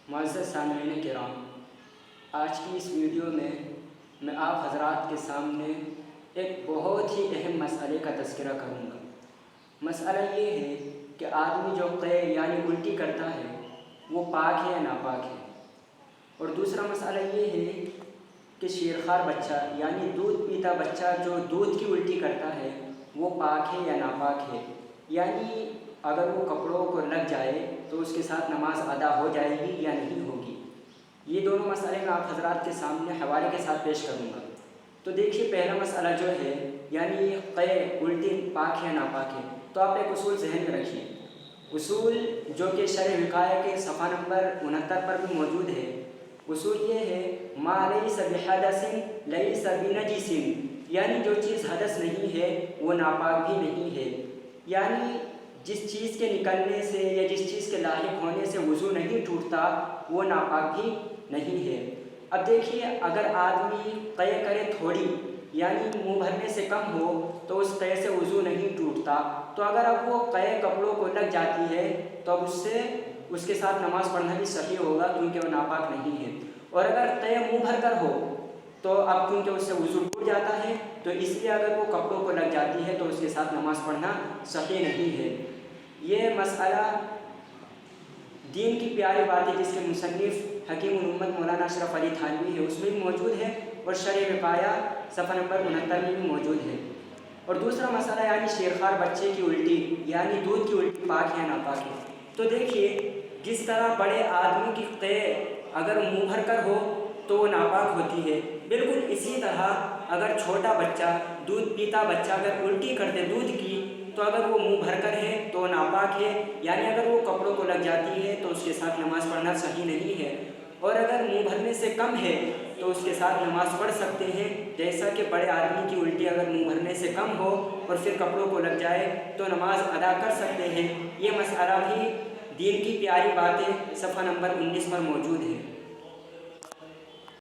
معزز سامعین کرام، آج کی اس ویڈیو میں آپ حضرات کے سامنے ایک بہت ہی اہم مسئلے کا تذکرہ کروں گا۔ مسئلہ یہ ہے کہ آدمی جو قے یعنی الٹی کرتا ہے وہ پاک ہے یا ناپاک ہے، اور دوسرا مسئلہ یہ ہے کہ شیرخوار بچہ یعنی دودھ پیتا بچہ جو دودھ کی الٹی کرتا ہے وہ پاک ہے یا ناپاک ہے، یعنی اگر وہ کپڑوں کو لگ جائے تو اس کے ساتھ نماز ادا ہو جائے گی یا نہیں ہوگی۔ یہ دونوں مسئلے میں آپ حضرات کے سامنے حوالے کے ساتھ پیش کروں گا۔ تو دیکھیے، پہلا مسئلہ جو ہے یعنی قے الٹی پاک ہے ناپاک ہے، تو آپ ایک اصول ذہن میں رکھیے۔ اصول جو کہ شرح وقایہ کے صفحہ نمبر 69 پر بھی موجود ہے۔ اصول یہ ہے ما لیس بحدث لیس بنجس، یعنی جو چیز حدث نہیں ہے وہ ناپاک بھی نہیں ہے، یعنی جس چیز کے نکلنے سے یا جس چیز کے لاحق ہونے سے وضو نہیں ٹوٹتا وہ ناپاک بھی نہیں ہے۔ اب دیکھیے، اگر آدمی قے کرے تھوڑی یعنی منہ بھرنے سے کم ہو تو اس قے سے وضو نہیں ٹوٹتا، تو اگر اب وہ قے کپڑوں کو لگ جاتی ہے تو اب اس کے ساتھ نماز پڑھنا بھی صحیح ہوگا کیونکہ وہ ناپاک نہیں ہے، اور اگر قے منہ بھر کر ہو تو اب کیونکہ اس سے وضو ٹوٹ جاتا ہے تو اس لیے اگر وہ کپڑوں کو لگ جاتی ہے تو اس کے ساتھ نماز پڑھنا صحیح نہیں ہے۔ یہ مسئلہ دین کی پیاری بات ہے جس کے مصنف حکیم الامت مولانا اشرف علی تھانوی ہے، اس میں بھی موجود ہے، اور شرح وقایہ صفحہ نمبر 69 میں بھی موجود ہے۔ اور دوسرا مسئلہ یعنی شیرخوار بچے کی الٹی یعنی دودھ کی الٹی پاک ہے یا ناپاک ہے۔ تو دیکھیے، جس طرح بڑے آدمی کی قے اگر منہ بھر کر ہو تو وہ ناپاک ہوتی ہے، بالکل اسی طرح اگر چھوٹا بچہ دودھ پیتا بچہ اگر الٹی کر دے دودھ کی تو اگر وہ منہ بھر کر ہے تو وہ ناپاک ہے، یعنی اگر وہ کپڑوں کو لگ جاتی ہے تو اس کے ساتھ نماز پڑھنا صحیح نہیں ہے، اور اگر منہ بھرنے سے کم ہے تو اس کے ساتھ نماز پڑھ سکتے ہیں، جیسا کہ بڑے آدمی کی الٹی اگر منہ بھرنے سے کم ہو اور پھر کپڑوں کو لگ جائے تو نماز ادا کر سکتے ہیں۔ یہ مسئلہ بھی دین کی پیاری باتیں صفحہ نمبر 19 پر موجود ہے۔